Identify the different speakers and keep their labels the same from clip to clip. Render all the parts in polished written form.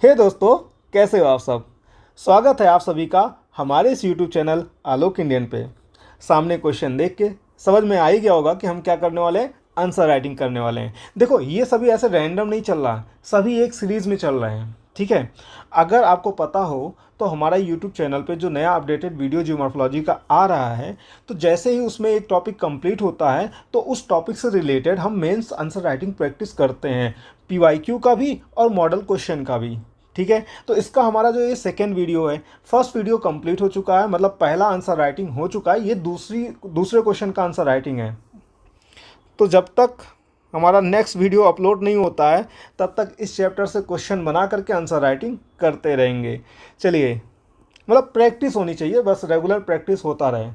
Speaker 1: हे दोस्तों, कैसे हो आप सब। स्वागत है आप सभी का हमारे इस यूट्यूब चैनल आलोक इंडियन पे। सामने क्वेश्चन देख के समझ में आ ही गया होगा कि हम क्या करने वाले हैं, आंसर राइटिंग करने वाले हैं। देखो, ये सभी ऐसे रैंडम नहीं चल रहा, सभी एक सीरीज़ में चल रहे हैं, ठीक है। अगर आपको पता हो तो हमारा यूट्यूब चैनल पे जो नया अपडेटेड वीडियो जियोमॉर्फोलॉजी का आ रहा है, तो जैसे ही उसमें एक टॉपिक कंप्लीट होता है तो उस टॉपिक से रिलेटेड हम मेंस आंसर राइटिंग प्रैक्टिस करते हैं, पीवाईक्यू का भी और मॉडल क्वेश्चन का भी, ठीक है। तो इसका हमारा जो ये सेकेंड वीडियो है, फर्स्ट वीडियो कंप्लीट हो चुका है, मतलब पहला आंसर राइटिंग हो चुका है, ये दूसरे क्वेश्चन का आंसर राइटिंग है। तो जब तक हमारा नेक्स्ट वीडियो अपलोड नहीं होता है तब तक इस चैप्टर से क्वेश्चन बना करके आंसर राइटिंग करते रहेंगे। चलिए, मतलब प्रैक्टिस होनी चाहिए, बस रेगुलर प्रैक्टिस होता रहे।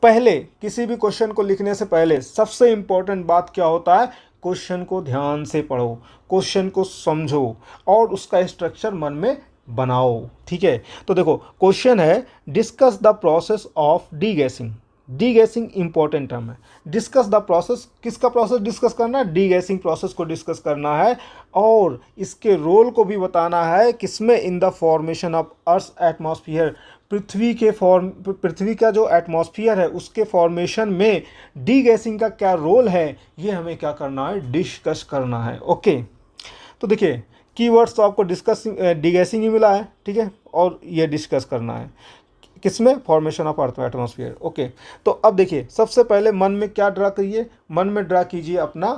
Speaker 1: पहले किसी भी क्वेश्चन को लिखने से पहले सबसे इम्पोर्टेंट बात क्या होता है, क्वेश्चन को ध्यान से पढ़ो, क्वेश्चन को समझो और उसका स्ट्रक्चर मन में बनाओ, ठीक है। तो देखो, क्वेश्चन है discuss the process of D guessing. D guessing important term है। डिस्कस द प्रोसेस, किसका प्रोसेस डिस्कस करना है, डी गैसिंग प्रोसेस को डिस्कस करना है और इसके रोल को भी बताना है किसमें, in the formation of earth atmosphere. पृथ्वी का जो एटमॉस्फेयर है उसके फॉर्मेशन में डी गैसिंग का क्या रोल है, ये हमें क्या करना है, डिस्कस करना है। ओके, तो देखिए, कीवर्ड्स तो आपको डिस्कस डी गैसिंग ही मिला है, ठीक है, और ये डिस्कस करना है किसमें, formation of earth atmosphere. Okay, तो अब देखिए, सबसे पहले मन में क्या ड्रा करिए, मन में ड्रा कीजिए अपना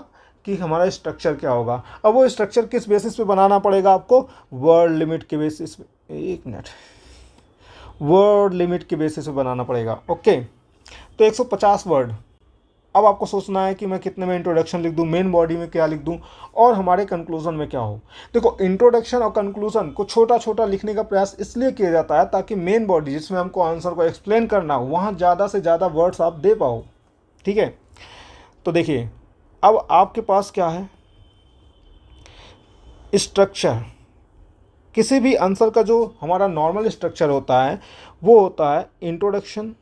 Speaker 1: कि हमारा स्ट्रक्चर क्या होगा। अब वो स्ट्रक्चर किस बेसिस पे बनाना पड़ेगा आपको, वर्ड लिमिट के बेसिस पे, एक मिनट, वर्ड लिमिट के बेसिस पे बनाना पड़ेगा। ओके, तो 150 वर्ड। अब आपको सोचना है कि मैं कितने में इंट्रोडक्शन लिख दूं, मेन बॉडी में क्या लिख दूं और हमारे कंक्लूजन में क्या हो। देखो, इंट्रोडक्शन और कंक्लूजन को छोटा छोटा लिखने का प्रयास इसलिए किया जाता है ताकि मेन बॉडी जिसमें हमको आंसर को एक्सप्लेन करना हो वहाँ ज़्यादा से ज़्यादा वर्ड्स आप दे पाओ, ठीक है। तो देखिए, अब आपके पास क्या है, स्ट्रक्चर। किसी भी आंसर का जो हमारा नॉर्मल स्ट्रक्चर होता है वो होता है इंट्रोडक्शन।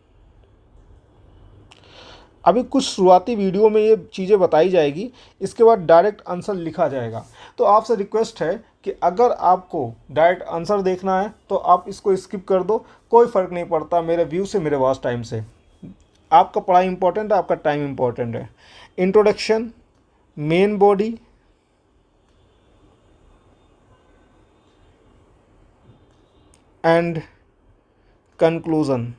Speaker 1: अभी कुछ शुरुआती वीडियो में ये चीज़ें बताई जाएगी, इसके बाद डायरेक्ट आंसर लिखा जाएगा। तो आपसे रिक्वेस्ट है कि अगर आपको डायरेक्ट आंसर देखना है तो आप इसको स्किप कर दो, कोई फ़र्क नहीं पड़ता मेरे व्यू से, मेरे वॉच टाइम से। आपका पढ़ाई इंपॉर्टेंट है, आपका टाइम इंपॉर्टेंट है। Introduction, main body, and conclusion.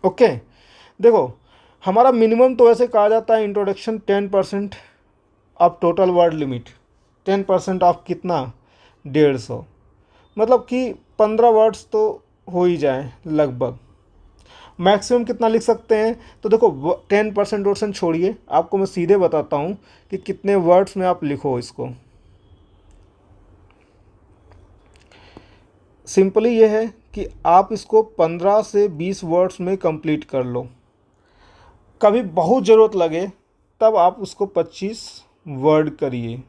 Speaker 1: Okay, देखो, हमारा मिनिमम तो वैसे कहा जाता है introduction 10% of total word limit. 10% of कितना, 150, मतलब कि 15 वर्ड्स तो हो ही जाए लगभग। मैक्सिमम कितना लिख सकते हैं, तो देखो 10% वर्ड्स छोड़िए, आपको मैं सीधे बताता हूँ कि कितने वर्ड्स में आप लिखो इसको। सिंपली ये है कि आप इसको 15 से 20 वर्ड्स में कंप्लीट कर लो। कभी बहुत ज़रूरत लगे तब आप उसको 25 वर्ड करिए,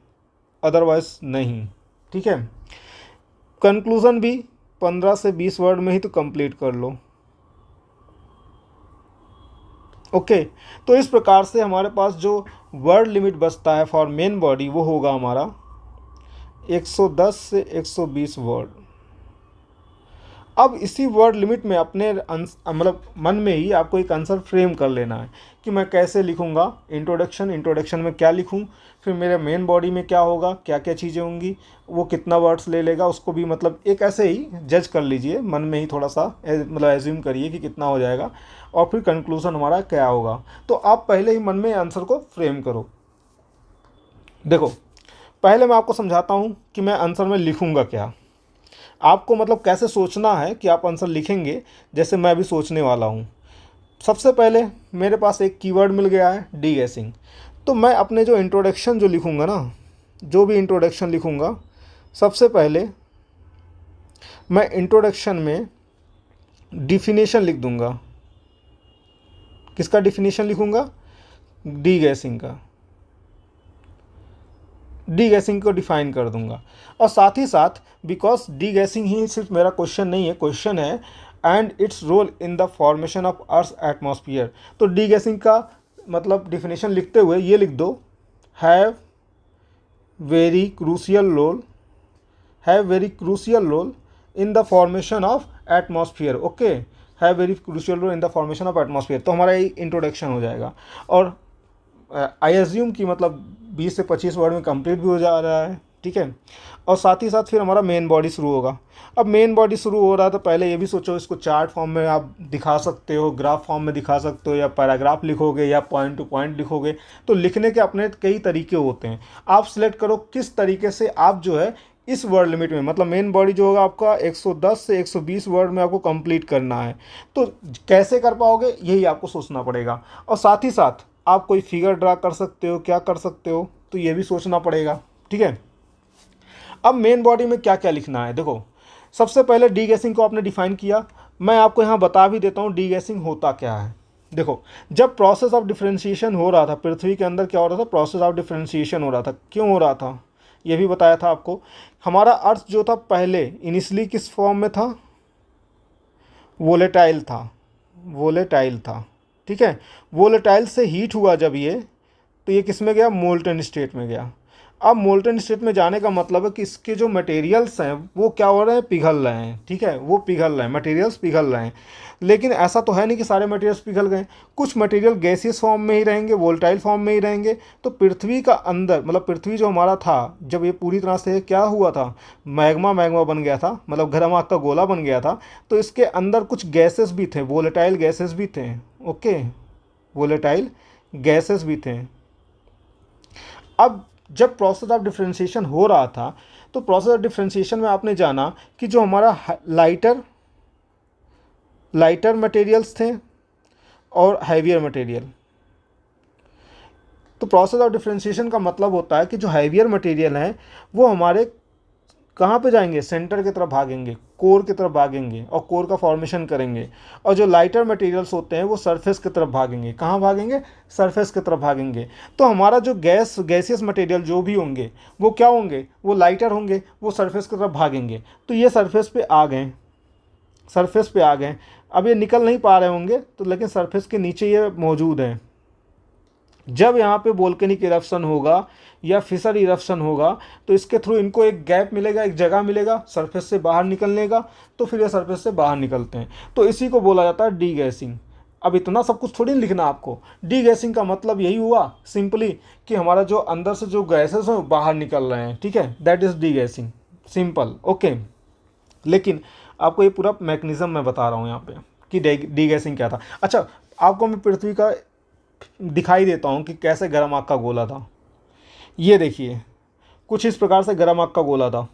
Speaker 1: अदरवाइज नहीं, ठीक है। कंक्लूज़न भी 15 से 20 वर्ड में ही तो कंप्लीट कर लो। ओके, तो इस प्रकार से हमारे पास जो वर्ड लिमिट बचता है फॉर मेन बॉडी वो होगा हमारा 110 से 120 वर्ड। अब इसी वर्ड लिमिट में अपने मतलब मन में ही आपको एक आंसर फ्रेम कर लेना है कि मैं कैसे लिखूंगा। इंट्रोडक्शन में क्या लिखूं, फिर मेरे मेन बॉडी में क्या होगा, क्या क्या चीज़ें होंगी, वो कितना वर्ड्स ले लेगा, उसको भी मतलब एक ऐसे ही जज कर लीजिए मन में ही, थोड़ा सा मतलब एज्यूम करिए कि कितना हो जाएगा, और फिर कंक्लूजन हमारा क्या होगा। तो आप पहले ही मन में आंसर को फ्रेम करो। देखो, पहले मैं आपको समझाता हूँ कि मैं आंसर में लिखूँगा क्या। आपको मतलब कैसे सोचना है कि आप आंसर लिखेंगे, जैसे मैं भी सोचने वाला हूँ। सबसे पहले मेरे पास एक कीवर्ड मिल गया है, डी गैसिंग। तो मैं अपने जो इंट्रोडक्शन जो लिखूँगा ना, जो भी इंट्रोडक्शन लिखूँगा, सबसे पहले मैं इंट्रोडक्शन में डिफिनेशन लिख दूँगा। किसका डिफिनेशन लिखूँगा, डी गैसिंग का। डी गैसिंग को डिफाइन कर दूंगा, और साथ ही साथ बिकॉज डी गैसिंग ही सिर्फ मेरा क्वेश्चन नहीं है, क्वेश्चन है and its role in the formation of earth atmosphere. तो डी गैसिंग का मतलब डिफिनेशन लिखते हुए ये लिख दो, have very crucial role, have very crucial role in the formation of atmosphere. Okay, have very crucial role in the formation of atmosphere. तो हमारा ये इंट्रोडक्शन हो जाएगा और आई एज्यूम कि मतलब 20 से 25 वर्ड में कंप्लीट भी हो जा रहा है, ठीक है। और साथ ही साथ फिर हमारा मेन बॉडी शुरू होगा। अब मेन बॉडी शुरू हो रहा है तो पहले ये भी सोचो, इसको चार्ट फॉर्म में आप दिखा सकते हो, ग्राफ फॉर्म में दिखा सकते हो, या पैराग्राफ लिखोगे या पॉइंट टू पॉइंट लिखोगे। तो लिखने के अपने कई तरीके होते हैं, आप सिलेक्ट करो किस तरीके से आप जो है इस वर्ड लिमिट में, मतलब मेन बॉडी जो होगा आपका 110 से 120 वर्ड में आपको कंप्लीट करना है। तो कैसे कर पाओगे यही आपको सोचना पड़ेगा। और साथ ही साथ आप कोई फिगर ड्रा कर सकते हो, क्या कर सकते हो, तो ये भी सोचना पड़ेगा, ठीक है। अब मेन बॉडी में क्या क्या लिखना है, देखो सबसे पहले डी गैसिंग को आपने डिफाइन किया। मैं आपको यहाँ बता भी देता हूँ डी गैसिंग होता क्या है। देखो, जब प्रोसेस ऑफ डिफरेंशिएशन हो रहा था पृथ्वी के अंदर, क्या हो रहा था, प्रोसेस ऑफ डिफरेंशिएशन हो रहा था। क्यों हो रहा था ये भी बताया था आपको। हमारा अर्थ जो था पहले इनिशियली किस फॉर्म में था, वोलेटाइल था, वोलेटाइल था, ठीक है। वोलेटाइल से हीट हुआ जब ये, तो ये किस में गया, मोल्टन स्टेट में गया। अब मोल्टन स्टेट में जाने का मतलब है कि इसके जो मटेरियल्स हैं वो क्या हो रहे हैं, पिघल रहे हैं, ठीक है, वो पिघल रहे हैं, मटेरियल्स पिघल रहे हैं। लेकिन ऐसा तो है नहीं कि सारे मटेरियल्स पिघल गए, कुछ मटेरियल गैसियस फॉर्म में ही रहेंगे, वोल्टाइल फॉर्म में ही रहेंगे। तो पृथ्वी का अंदर, मतलब पृथ्वी जो हमारा था, जब ये पूरी तरह से क्या हुआ था, मैग्मा बन गया था, मतलब गर्म आग का गोला बन गया था। तो इसके अंदर कुछ गैसेस भी थे, वोलेटाइल गैसेस भी थे, ओके, वोलेटाइल गैसेस भी थे। अब जब प्रोसेस ऑफ डिफरेंशिएशन हो रहा था, तो प्रोसेस ऑफ डिफरेंशिएशन में आपने जाना कि जो हमारा लाइटर मटेरियल्स थे और हैवियर मटेरियल। तो प्रोसेस ऑफ डिफरेंशिएशन का मतलब होता है कि जो हैवियर मटेरियल हैं वो हमारे कहाँ पे जाएंगे, सेंटर की तरफ भागेंगे, कोर की तरफ भागेंगे और कोर का फॉर्मेशन करेंगे। और जो लाइटर मटेरियल्स होते हैं वो सरफेस की तरफ भागेंगे। कहाँ भागेंगे, सरफेस की तरफ भागेंगे। तो हमारा जो गैसियस मटेरियल जो भी होंगे वो क्या होंगे, वो लाइटर होंगे, वो सरफेस की तरफ भागेंगे। तो ये सरफेस पे आ गए, सरफेस पे आ गए। अब ये निकल नहीं पा रहे होंगे तो, लेकिन सरफेस के नीचे ये मौजूद हैं। जब यहाँ पे वोल्केनिक इरप्शन होगा या फिशर इरप्शन होगा तो इसके थ्रू इनको एक गैप मिलेगा, एक जगह मिलेगा सरफेस से बाहर निकलने का। तो फिर ये सरफेस से बाहर निकलते हैं। तो इसी को बोला जाता है डी गैसिंग। अब इतना सब कुछ थोड़ी लिखना आपको। डी गैसिंग का मतलब यही हुआ सिंपली कि हमारा जो अंदर से जो गैसेस हैं बाहर निकल रहे हैं, ठीक है, that is D guessing, simple, okay. लेकिन आपको ये पूरा मैकेनिज्म मैं बता रहा हूँ यहाँ पे कि डी गैसिंग क्या था। अच्छा, आपको मैं पृथ्वी का दिखाई देता हूँ कि कैसे गर्म आग का गोला था। ये देखिए, कुछ इस प्रकार से गर्म आग का गोला था।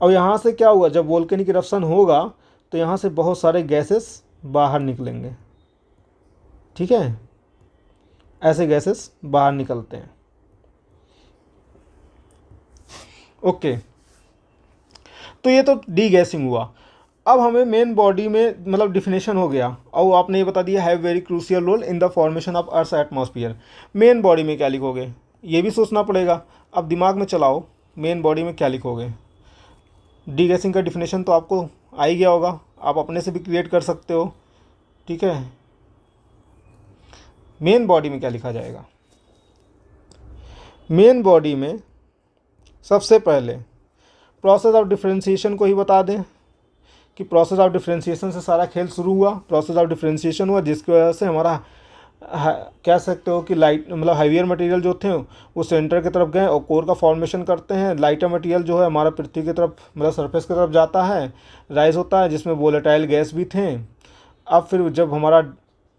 Speaker 1: और यहाँ से क्या हुआ, जब वोल्केनिक इरप्शन होगा तो यहाँ से बहुत सारे गैसेस बाहर निकलेंगे, ठीक है, ऐसे गैसेस बाहर निकलते हैं, ओके। तो ये तो डी गैसिंग हुआ। अब हमें मेन बॉडी में मतलब डिफिनेशन हो गया और आपने ये बता दिया have very crucial role in the formation of earth atmosphere. Main body में क्या लिखोगे ये भी सोचना पड़ेगा। अब दिमाग में चलाओ, मेन बॉडी में क्या लिखोगे। डी गैसिंग का डिफिनेशन तो आपको आ ही गया होगा, आप अपने से भी क्रिएट कर सकते हो, ठीक है। मेन बॉडी में क्या लिखा जाएगा, मेन बॉडी में सबसे पहले प्रोसेस ऑफ डिफरेंशिएशन को ही बता दें कि प्रोसेस ऑफ डिफरेंशिएशन से सारा खेल शुरू हुआ। प्रोसेस ऑफ डिफरेंशिएशन हुआ जिसकी वजह से हमारा कह सकते हो कि लाइट मतलब हैवियर मटेरियल जो थे वो सेंटर की तरफ गए और कोर का फॉर्मेशन करते हैं। लाइटर मटेरियल जो है हमारा पृथ्वी की तरफ मतलब सरफेस की तरफ जाता है, राइज होता है, जिसमें वोलेटाइल गैस भी थे। अब फिर जब हमारा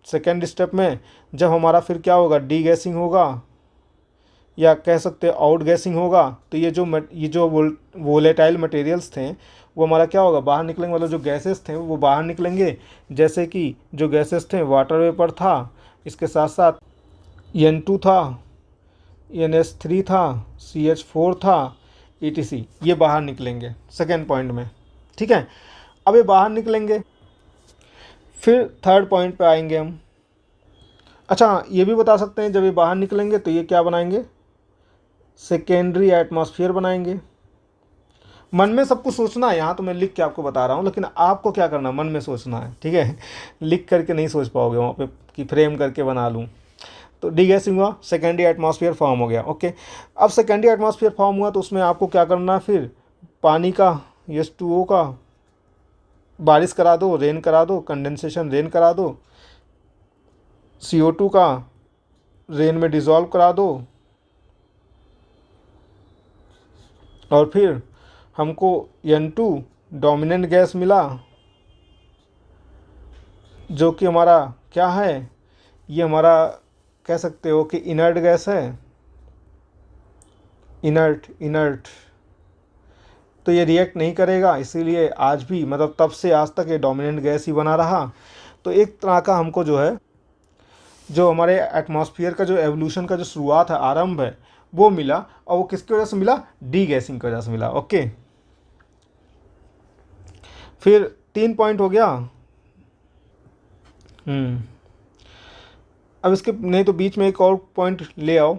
Speaker 1: सेकेंड स्टेप में जब हमारा फिर क्या होगा, डी गैसिंग होगा या कह सकते हैं आउट गैसिंग होगा। तो ये जो वोलेटाइल मटेरियल्स थे वो हमारा क्या होगा, बाहर निकलेंगे, मतलब जो गैसेस थे वो बाहर निकलेंगे। जैसे कि जो गैसेस थे वाटर वेपर था, इसके साथ साथ N2 था, NH3 था, CH4 था, ETC, ये बाहर निकलेंगे सेकेंड पॉइंट में, ठीक है। अब ये बाहर निकलेंगे, फिर थर्ड पॉइंट पे आएंगे हम। अच्छा, ये भी बता सकते हैं जब ये बाहर निकलेंगे तो ये क्या बनाएंगे, सेकेंडरी एटमॉस्फेयर बनाएंगे। मन में सब कुछ सोचना है, यहाँ तो मैं लिख के आपको बता रहा हूँ, लेकिन आपको क्या करना है, मन में सोचना है, ठीक है। लिख करके नहीं सोच पाओगे वहाँ पे कि फ्रेम करके बना लूँ। तो डीगैसिंग हुआ, सेकेंडरी एटमॉस्फेयर फॉर्म हो गया। ओके, अब सेकेंडरी एटमॉस्फेयर फॉर्म हुआ तो उसमें आपको क्या करना है, फिर पानी का H2O का बारिश करा दो, रेन करा दो, कंडेंसेशन रेन करा दो, CO2 का रेन में डिज़ोल्व करा दो, और फिर हमको N2 डोमिनेंट गैस मिला, जो कि हमारा क्या है, ये हमारा कह सकते हो कि इनर्ट गैस है, इनर्ट। तो ये रिएक्ट नहीं करेगा, इसीलिए आज भी मतलब तब से आज तक ये डोमिनेंट गैस ही बना रहा। तो एक तरह का हमको जो है, जो हमारे एटमॉस्फेयर का जो एवोल्यूशन का जो शुरुआत है, आरंभ है, वो मिला। और वो किसकी वजह से मिला, डीगैसिंग की वजह से मिला। ओके, फिर 3 पॉइंट हो गया। अब इसके नहीं तो बीच में एक और पॉइंट ले आओ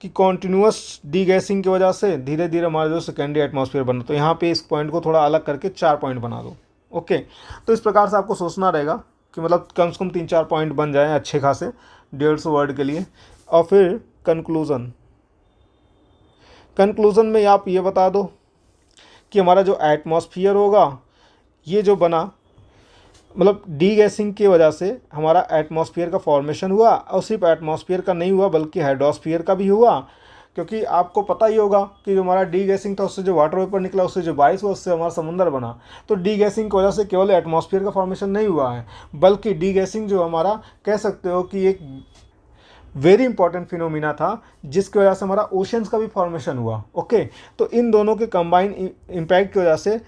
Speaker 1: कि कॉन्टिन्यूअस डीगैसिंग की वजह से धीरे धीरे हमारा जो सेकेंडरी एटमॉस्फेयर बना। तो यहाँ पे इस पॉइंट को थोड़ा अलग करके 4 पॉइंट बना दो। ओके, तो इस प्रकार से आपको सोचना रहेगा कि मतलब कम से कम 3-4 पॉइंट बन जाएं अच्छे खासे 150 वर्ड के लिए। और फिर कंक्लूज़न में आप ये बता दो कि हमारा जो एटमॉस्फेयर होगा, ये जो बना मतलब डीगैसिंग की वजह से हमारा एटमॉस्फेयर का फॉर्मेशन हुआ। और सिर्फ एटमॉस्फेयर का नहीं हुआ बल्कि हाइड्रोस्फीयर का भी हुआ, क्योंकि आपको पता ही होगा कि जो हमारा डीगैसिंग था, उससे जो वाटर वेपर निकला, उससे जो बारिश हुआ, उससे हमारा समुद्र बना। तो डीगैसिंग की वजह से केवल एटमॉस्फेयर का फॉर्मेशन नहीं हुआ है, बल्कि डीगैसिंग जो हमारा कह सकते हो कि एक वेरी इंपॉर्टेंट फिनोमिना था, जिसकी वजह से हमारा ओशंस का भी फॉर्मेशन हुआ। ओके, तो इन दोनों के कंबाइन इम्पैक्ट की वजह से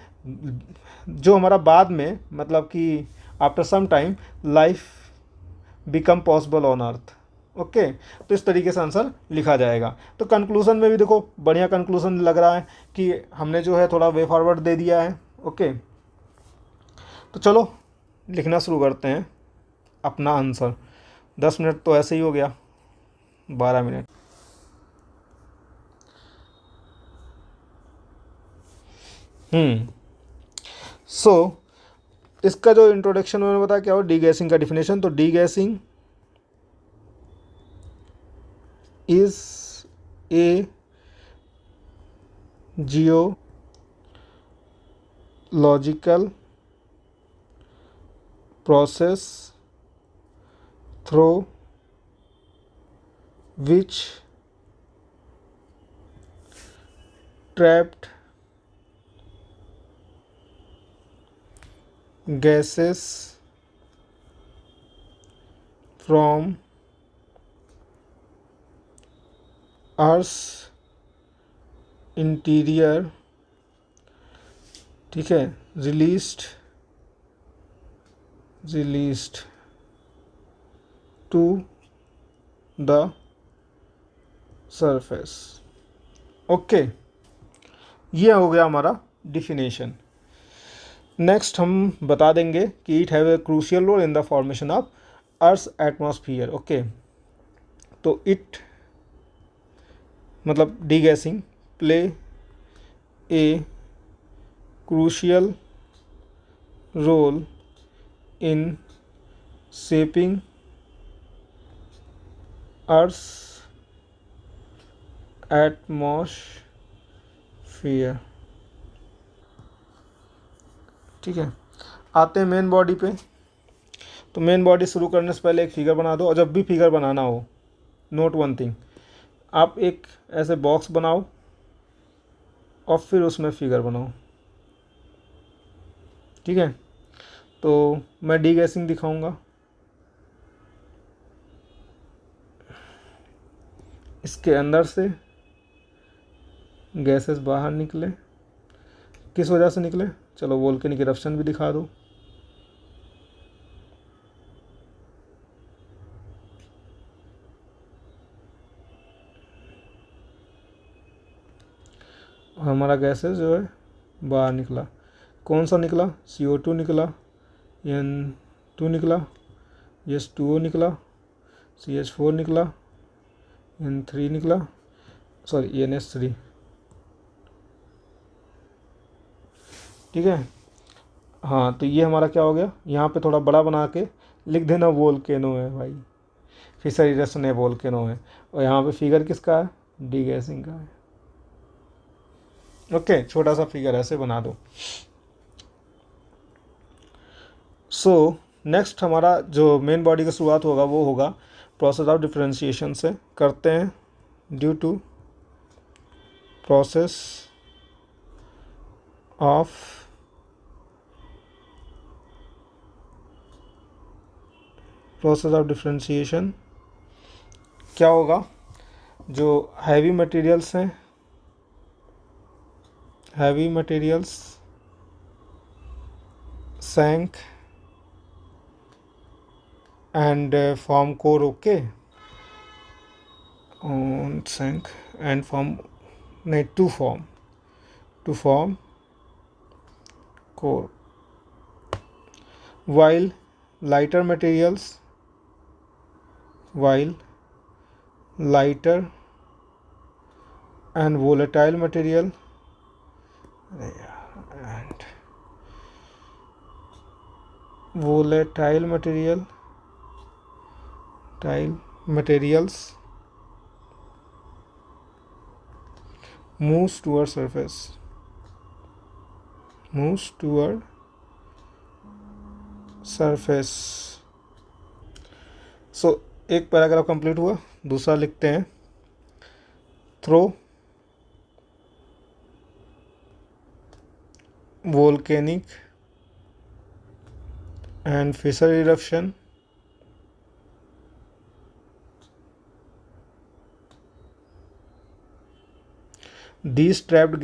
Speaker 1: जो हमारा बाद में मतलब कि after some time life become possible on earth. Okay, तो इस तरीके से आंसर लिखा जाएगा। तो कंक्लूज़न में भी देखो बढ़िया कंक्लूज़न लग रहा है कि हमने जो है थोड़ा वे फॉरवर्ड दे दिया है। ओके, तो चलो लिखना शुरू करते हैं अपना आंसर। 10 मिनट तो ऐसे ही हो गया, 12 मिनट। सो इसका जो इंट्रोडक्शन मैंने बताया क्या हो, डीगैसिंग का डिफिनेशन। तो degassing is a geological process through which trapped gases from Earth's interior, ठीक है, released to the surface. Okay, ये हो गया हमारा डिफिनेशन। नेक्स्ट हम बता देंगे कि it have a crucial role in the formation of earth atmosphere. Okay, तो इट मतलब degassing play a crucial role in shaping earth atmosphere. ठीक है, आते हैं मेन बॉडी पे। तो मेन बॉडी शुरू करने से पहले एक फिगर बना दो। और जब भी फिगर बनाना हो, नोट वन थिंग, आप एक ऐसे बॉक्स बनाओ और फिर उसमें फिगर बनाओ। ठीक है, तो मैं डीगैसिंग दिखाऊंगा। इसके अंदर से गैसेस बाहर निकले, किस वजह से निकले, चलो वोल्केनिक इरप्शन भी दिखा दो। और हमारा गैसेस जो है बाहर निकला। कौन सा निकला, CO2 निकला, N2 निकला, H2O निकला, CH4 निकला, N3 निकला, सॉरी NH3। ठीक है, हाँ, तो ये हमारा क्या हो गया, यहाँ पे थोड़ा बड़ा बना के लिख देना वोल्केनो है भाई। फिशर इरप्शन है, वोल्केनो है। और यहाँ पे फिगर किसका है, डीगैसिंग का है। ओके, छोटा सा फिगर ऐसे बना दो। सो नेक्स्ट हमारा जो मेन बॉडी का शुरुआत होगा वो होगा प्रोसेस ऑफ डिफरेंशिएशन से। करते हैं, due to process of differentiation क्या होगा, जो हैवी मटेरियल्स हैं, heavy materials sank and form core. Okay, sank and form, नहीं, to form core, while lighter materials, lighter and volatile material and volatile materials moves toward surface, so एक paragraph complete हुआ। दूसरा लिखते हैं, through volcanic and fissure eruption these trapped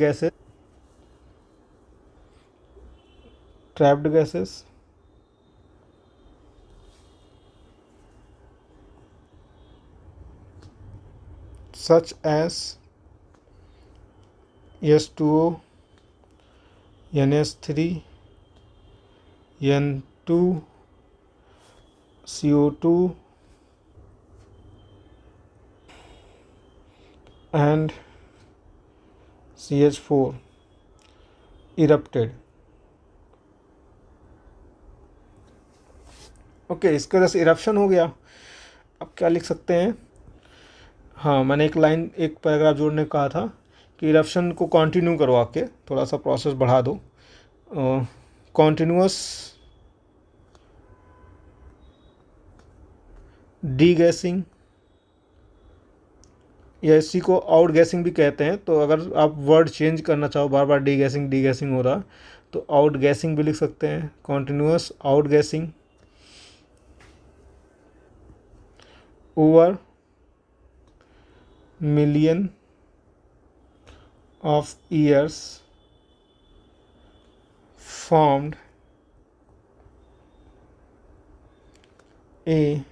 Speaker 1: gases such as S2O, NH3, N2, CO2 and CH4 erupted। Okay, इसके वजह से eruption हो गया। अब क्या लिख सकते हैं, हाँ, मैंने एक लाइन, एक पैराग्राफ जोड़ने को कहा था कि इरप्शन को कंटिन्यू करवा के थोड़ा सा प्रोसेस बढ़ा दो। कॉन्टिन्यूअस डीगैसिंग, या इसी को आउट गैसिंग भी कहते हैं। तो अगर आप वर्ड चेंज करना चाहो, बार बार डीगैसिंग हो रहा, तो आउट गैसिंग भी लिख सकते हैं, continuous out guessing over million of years formed a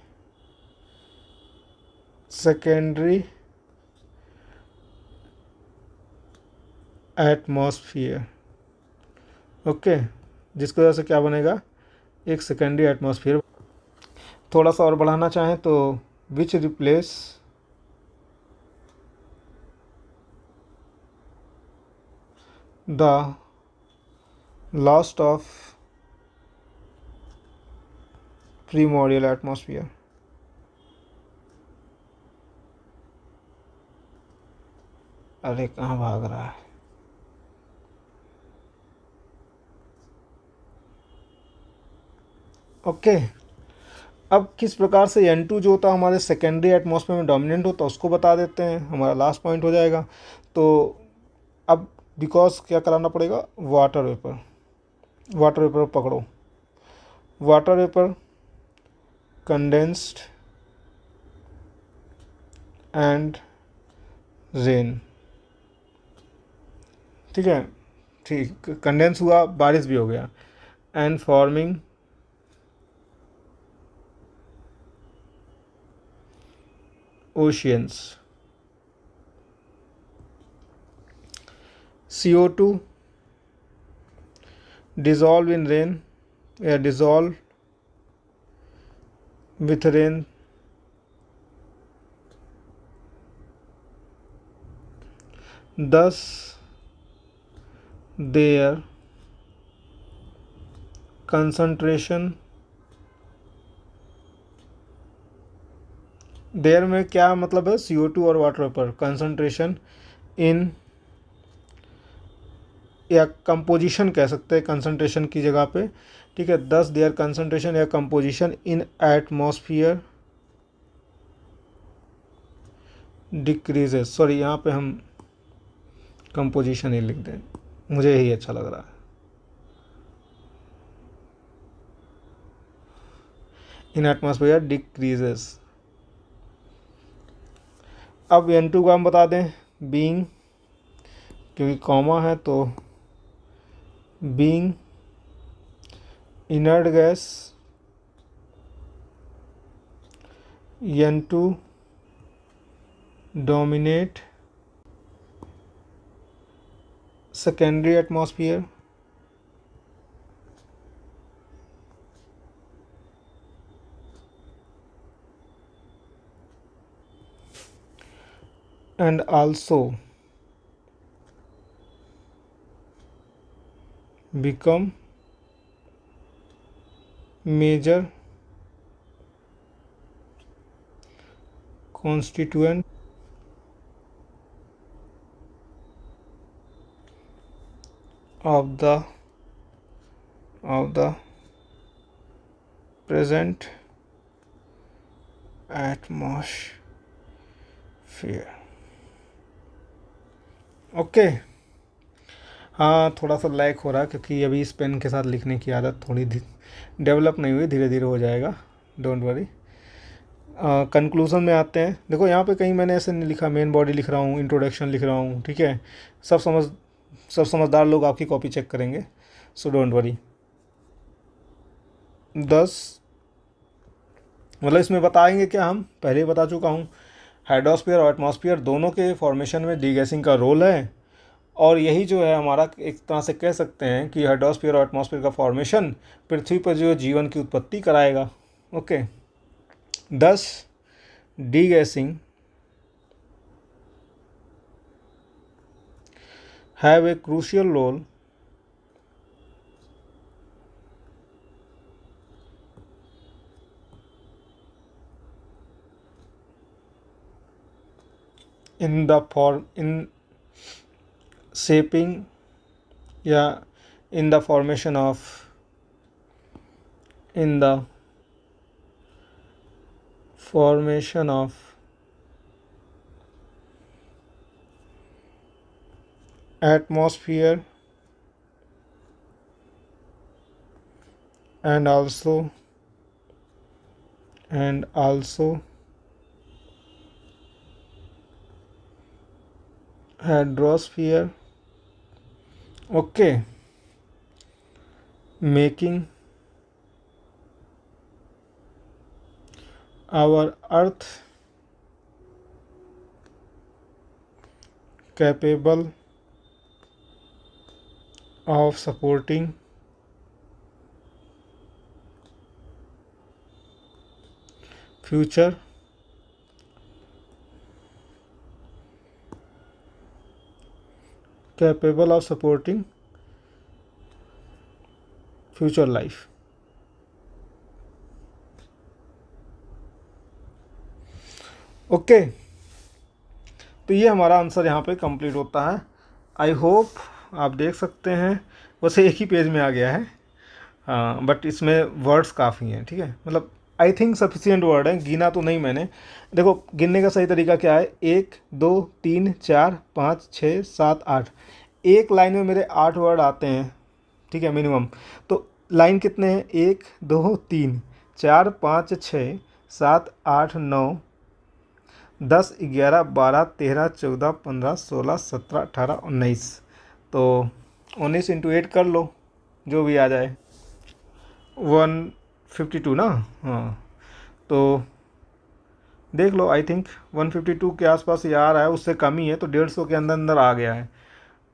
Speaker 1: secondary atmosphere। Okay, जिसकी वजह से क्या बनेगा, एक सेकेंडरी एटमॉस्फेयर। थोड़ा सा और बढ़ाना चाहें तो विच replace the loss of primordial atmosphere। अरे कहाँ भाग रहा है, ओके। अब किस प्रकार से N2 जो होता है हमारे सेकेंडरी एटमॉस्फेयर में डोमिनेंट होता है उसको बता देते हैं, हमारा लास्ट पॉइंट हो जाएगा। तो अब बिकॉज क्या कराना पड़ेगा, वाटर वेपर पकड़ो, water vapour condensed and rain. ठीक है, ठीक, कंडेंस हुआ, बारिश भी हो गया, and forming oceans. CO2 dissolve in rain, dissolve with rain, thus their concentration there में क्या मतलब है, CO2 और वाटर वेपर कंसंट्रेशन इन, या कंपोजिशन कह सकते हैं कंसंट्रेशन की जगह पे, ठीक है। 10 देयर कंसंट्रेशन या composition in atmosphere decreases, sorry यहाँ पे हम कंपोजिशन ही लिख दें, मुझे यही अच्छा लग रहा है। इन एटमॉस्फेयर डिक्रीजेस। अब N2 का हम बता दें, बीइंग, क्योंकि कॉमा है तो being inert gas, N2 dominate secondary atmosphere and also become major constituent of the present atmosphere। Okay. हाँ, थोड़ा सा लैग हो रहा है क्योंकि अभी इस पेन के साथ लिखने की आदत थोड़ी डेवलप नहीं हुई, धीरे धीरे हो जाएगा, डोंट वरी। कंक्लूज़न में आते हैं। देखो यहाँ पे कहीं मैंने ऐसे नहीं लिखा, मेन बॉडी लिख रहा हूँ, इंट्रोडक्शन लिख रहा हूँ, ठीक है। सब समझदार लोग आपकी कॉपी चेक करेंगे, सो डोंट वरी। 10 मतलब इसमें बताएंगे क्या, हम पहले ही बता चुका हूँ, हाइड्रोस्फीयर और एटमॉस्फेयर दोनों के फॉर्मेशन में डीगैसिंग का रोल है। और यही जो है हमारा, एक तरह से कह सकते हैं कि हाइड्रोस्फीयर और एटमॉस्फेयर का फॉर्मेशन पृथ्वी पर जो जीवन की उत्पत्ति कराएगा। Okay. 10 degassing have a crucial role in shaping, yeah, in the formation of atmosphere and also hydrosphere, okay, making our earth capable of supporting future life। Okay, तो ये हमारा आंसर यहाँ पे कंप्लीट होता है। आई होप आप देख सकते हैं, वैसे एक ही पेज में आ गया है, हाँ, बट इसमें वर्ड्स काफ़ी हैं, ठीक है। मतलब आई थिंक सफिशियंट वर्ड है, गिना तो नहीं मैंने। देखो गिनने का सही तरीका क्या है, 1 2 3 4 5 6 7 8, एक लाइन में मेरे 8 वर्ड आते हैं, ठीक है, मिनिमम। तो लाइन कितने हैं, 1 2 3 4 5 6 7 8 9 10 11 12 13 14 15 16 17 18 19, तो 19 × 8 कर लो, जो भी आ जाए, 152 ना, हाँ, तो देख लो, आई थिंक 152 के आसपास ये आ रहा है, उससे कम ही है, तो 150 के अंदर अंदर आ गया है,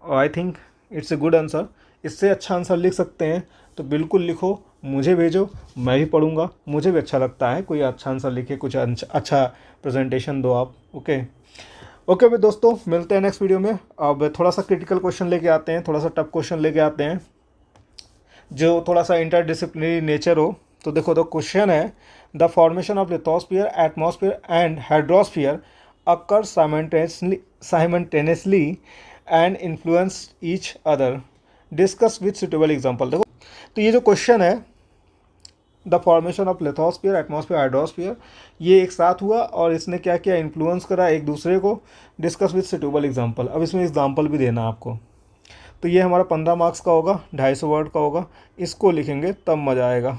Speaker 1: और I think it's a good answer. इससे अच्छा आंसर लिख सकते हैं तो बिल्कुल लिखो, मुझे भेजो, मैं भी पढ़ूंगा, मुझे भी अच्छा लगता है कोई अच्छा आंसर लिखे, कुछ अच्छा प्रेजेंटेशन दो आप। ओके ओके भाई दोस्तों, मिलते हैं नेक्स्ट वीडियो में। अब थोड़ा सा क्रिटिकल क्वेश्चन लेके आते हैं, थोड़ा सा टफ क्वेश्चन लेके आते हैं, जो थोड़ा सा इंटरडिसिप्लिनरी नेचर हो, तो देखो द क्वेश्चन है the formation of lithosphere, atmosphere and hydrosphere occur simultaneously and influence each other, discuss with suitable example. देखो तो ये जो क्वेश्चन है the formation of lithosphere, atmosphere, hydrosphere, ये एक साथ हुआ और इसने क्या किया, इन्फ्लुएंस करा एक दूसरे को, डिस्कस विथ सुटेबल एग्जाम्पल। अब इसमें एग्जाम्पल भी देना आपको। तो ये हमारा 15 मार्क्स का होगा, 250 वर्ड का होगा, इसको लिखेंगे तब मज़ा आएगा।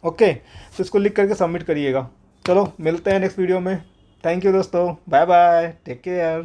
Speaker 1: ओके, तो इसको लिख करके सबमिट करिएगा। चलो मिलते हैं नेक्स्ट वीडियो में। थैंक यू दोस्तों, बाय बाय, टेक केयर।